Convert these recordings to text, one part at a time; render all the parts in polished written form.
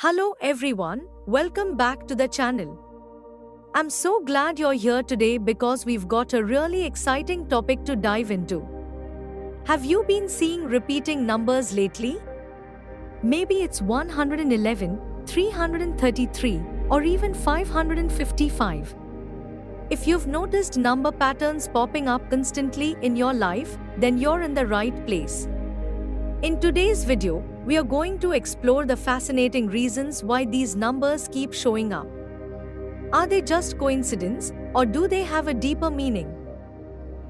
Hello everyone, welcome back to the channel. I'm so glad you're here today because we've got a really exciting topic to dive into. Have you been seeing repeating numbers lately? Maybe it's 111, 333, or even 555. If you've noticed number patterns popping up constantly in your life, then you're in the right place. In today's video, we are going to explore the fascinating reasons why these numbers keep showing up. Are they just coincidence, or do they have a deeper meaning?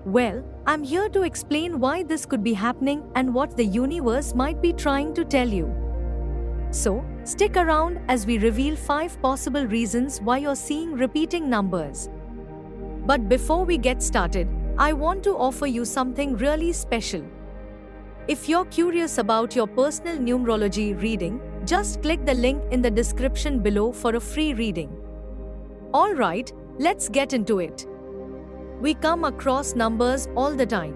Well, I'm here to explain why this could be happening and what the universe might be trying to tell you. So, stick around as we reveal 5 possible reasons why you're seeing repeating numbers. But before we get started, I want to offer you something really special. If you're curious about your personal numerology reading, just click the link in the description below for a free reading. Alright, let's get into it. We come across numbers all the time.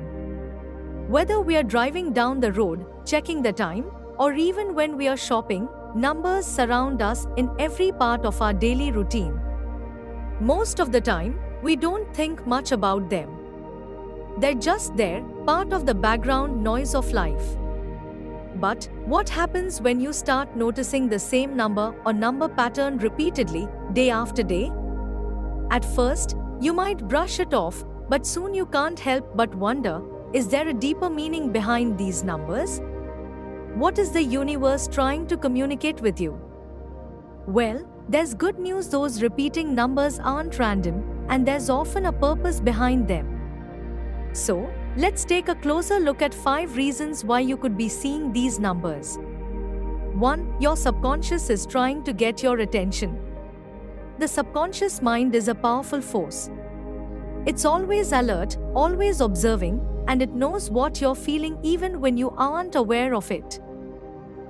Whether we are driving down the road, checking the time, or even when we are shopping, numbers surround us in every part of our daily routine. Most of the time, we don't think much about them. They're just there, part of the background noise of life. But what happens when you start noticing the same number or number pattern repeatedly, day after day? At first, you might brush it off, but soon you can't help but wonder, is there a deeper meaning behind these numbers? What is the universe trying to communicate with you? Well, there's good news. Those repeating numbers aren't random, and there's often a purpose behind them. So, let's take a closer look at 5 reasons why you could be seeing these numbers. 1. Your subconscious is trying to get your attention. The subconscious mind is a powerful force. It's always alert, always observing, and it knows what you're feeling even when you aren't aware of it.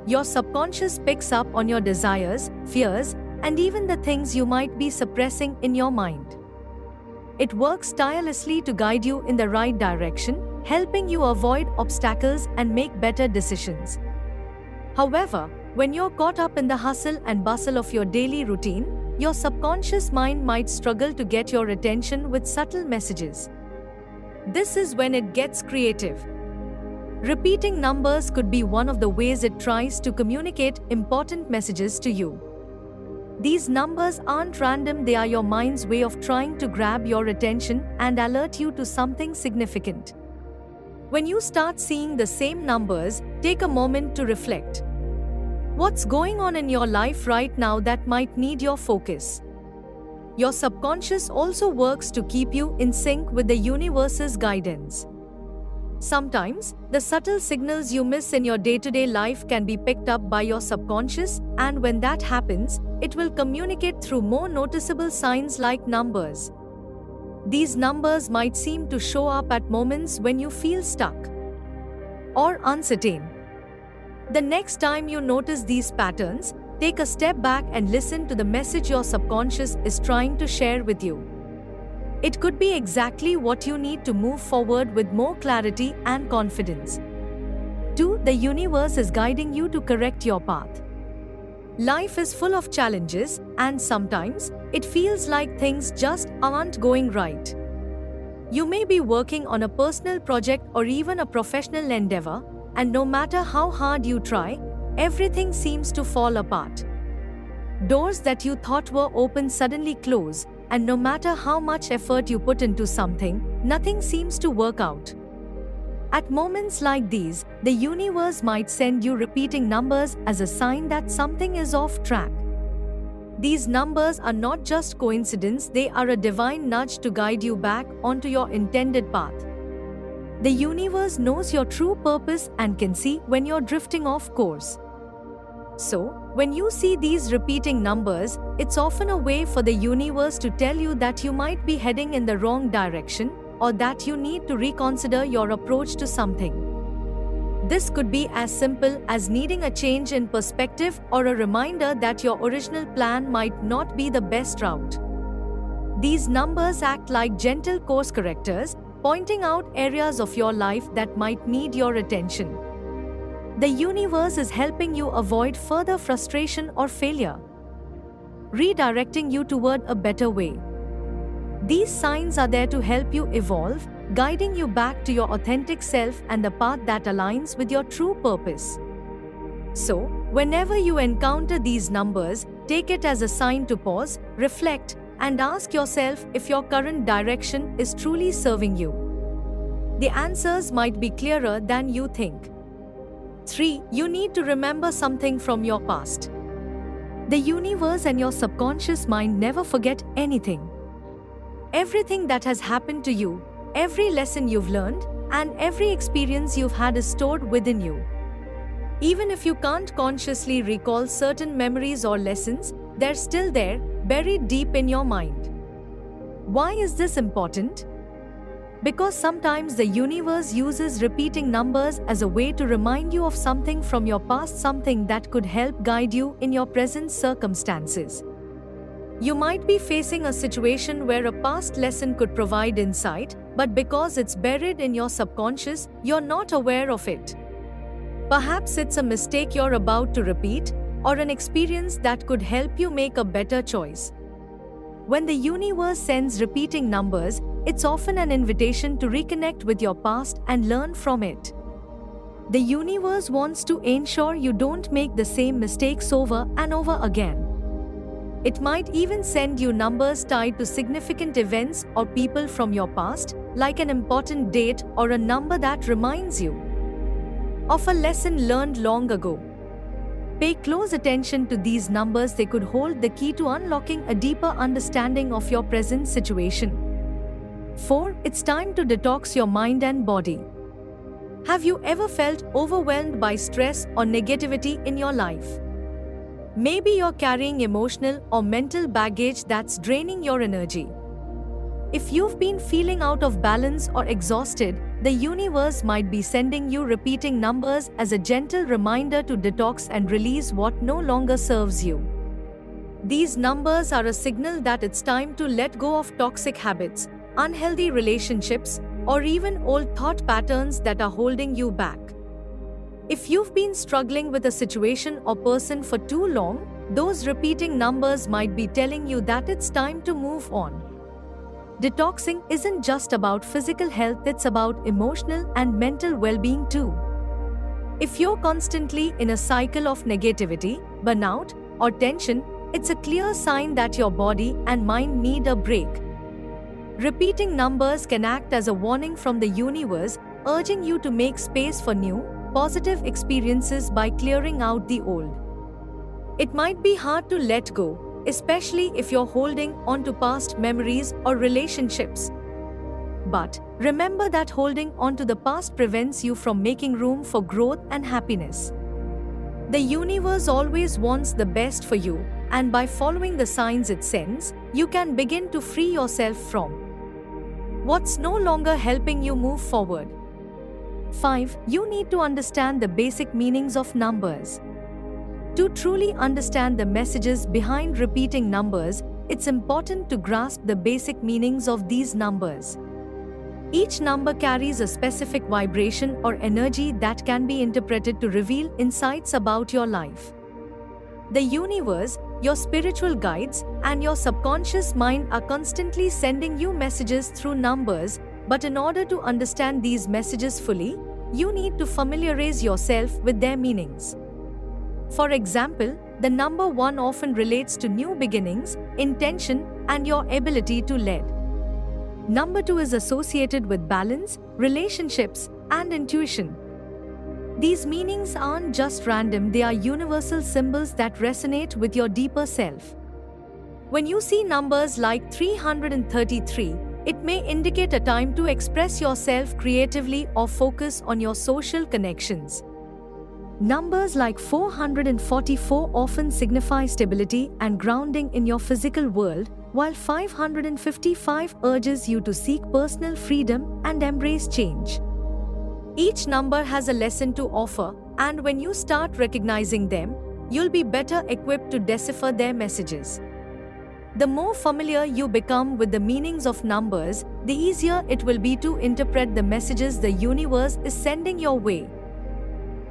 Your subconscious picks up on your desires, fears, and even the things you might be suppressing in your mind. It works tirelessly to guide you in the right direction, helping you avoid obstacles and make better decisions. However, when you're caught up in the hustle and bustle of your daily routine, your subconscious mind might struggle to get your attention with subtle messages. This is when it gets creative. Repeating numbers could be one of the ways it tries to communicate important messages to you. These numbers aren't random, they are your mind's way of trying to grab your attention and alert you to something significant. When you start seeing the same numbers, take a moment to reflect. What's going on in your life right now that might need your focus? Your subconscious also works to keep you in sync with the universe's guidance. Sometimes, the subtle signals you miss in your day-to-day life can be picked up by your subconscious, and when that happens, it will communicate through more noticeable signs like numbers. These numbers might seem to show up at moments when you feel stuck or uncertain. The next time you notice these patterns, take a step back and listen to the message your subconscious is trying to share with you. It could be exactly what you need to move forward with more clarity and confidence. 2. The universe is guiding you to correct your path. Life is full of challenges, and sometimes it feels like things just aren't going right. You may be working on a personal project or even a professional endeavor, and no matter how hard you try, everything seems to fall apart. Doors that you thought were open suddenly close, and no matter how much effort you put into something, nothing seems to work out. At moments like these, the universe might send you repeating numbers as a sign that something is off track. These numbers are not just coincidence, they are a divine nudge to guide you back onto your intended path. The universe knows your true purpose and can see when you're drifting off course. So, when you see these repeating numbers, it's often a way for the universe to tell you that you might be heading in the wrong direction, or that you need to reconsider your approach to something. This could be as simple as needing a change in perspective or a reminder that your original plan might not be the best route. These numbers act like gentle course correctors, pointing out areas of your life that might need your attention. The universe is helping you avoid further frustration or failure, redirecting you toward a better way. These signs are there to help you evolve, guiding you back to your authentic self and the path that aligns with your true purpose. So, whenever you encounter these numbers, take it as a sign to pause, reflect, and ask yourself if your current direction is truly serving you. The answers might be clearer than you think. 3. You need to remember something from your past. The universe and your subconscious mind never forget anything. Everything that has happened to you, every lesson you've learned, and every experience you've had is stored within you. Even if you can't consciously recall certain memories or lessons, they're still there, buried deep in your mind. Why is this important? Because sometimes the universe uses repeating numbers as a way to remind you of something from your past, something that could help guide you in your present circumstances. You might be facing a situation where a past lesson could provide insight, but because it's buried in your subconscious, you're not aware of it. Perhaps it's a mistake you're about to repeat, or an experience that could help you make a better choice. When the universe sends repeating numbers, it's often an invitation to reconnect with your past and learn from it. The universe wants to ensure you don't make the same mistakes over and over again. It might even send you numbers tied to significant events or people from your past, like an important date or a number that reminds you of a lesson learned long ago. Pay close attention to these numbers, they could hold the key to unlocking a deeper understanding of your present situation. 4. It's time to detox your mind and body. Have you ever felt overwhelmed by stress or negativity in your life? Maybe you're carrying emotional or mental baggage that's draining your energy. If you've been feeling out of balance or exhausted, the universe might be sending you repeating numbers as a gentle reminder to detox and release what no longer serves you. These numbers are a signal that it's time to let go of toxic habits, unhealthy relationships, or even old thought patterns that are holding you back. If you've been struggling with a situation or person for too long, those repeating numbers might be telling you that it's time to move on. Detoxing isn't just about physical health, it's about emotional and mental well-being too. If you're constantly in a cycle of negativity, burnout, or tension, it's a clear sign that your body and mind need a break. Repeating numbers can act as a warning from the universe, urging you to make space for new, positive experiences by clearing out the old. It might be hard to let go, especially if you're holding on to past memories or relationships. But remember that holding on to the past prevents you from making room for growth and happiness. The universe always wants the best for you, and by following the signs it sends, you can begin to free yourself from what's no longer helping you move forward. 5. You need to understand the basic meanings of numbers. To truly understand the messages behind repeating numbers, it's important to grasp the basic meanings of these numbers. Each number carries a specific vibration or energy that can be interpreted to reveal insights about your life. The universe, your spiritual guides, and your subconscious mind are constantly sending you messages through numbers, but in order to understand these messages fully, you need to familiarize yourself with their meanings. For example, the number 1 often relates to new beginnings, intention, and your ability to lead. Number 2 is associated with balance, relationships, and intuition. These meanings aren't just random, they are universal symbols that resonate with your deeper self. When you see numbers like 333, it may indicate a time to express yourself creatively or focus on your social connections. Numbers like 444 often signify stability and grounding in your physical world, while 555 urges you to seek personal freedom and embrace change. Each number has a lesson to offer, and when you start recognizing them, you'll be better equipped to decipher their messages. The more familiar you become with the meanings of numbers, the easier it will be to interpret the messages the universe is sending your way.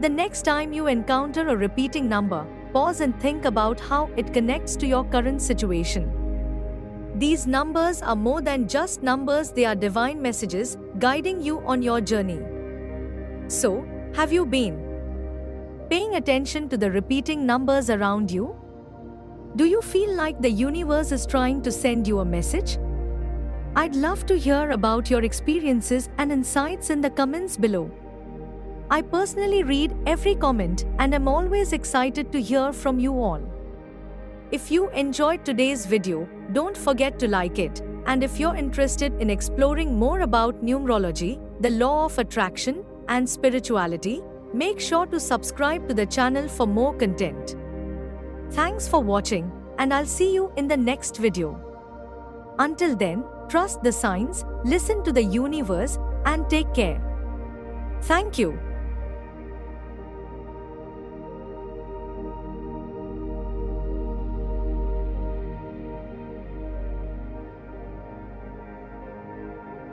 The next time you encounter a repeating number, pause and think about how it connects to your current situation. These numbers are more than just numbers, they are divine messages guiding you on your journey. So, have you been paying attention to the repeating numbers around you? Do you feel like the universe is trying to send you a message? I'd love to hear about your experiences and insights in the comments below. I personally read every comment and am always excited to hear from you all. If you enjoyed today's video, don't forget to like it. And if you're interested in exploring more about numerology, the law of attraction, and spirituality, make sure to subscribe to the channel for more content. Thanks for watching, and I'll see you in the next video. Until then, trust the signs, listen to the universe, and take care. Thank you.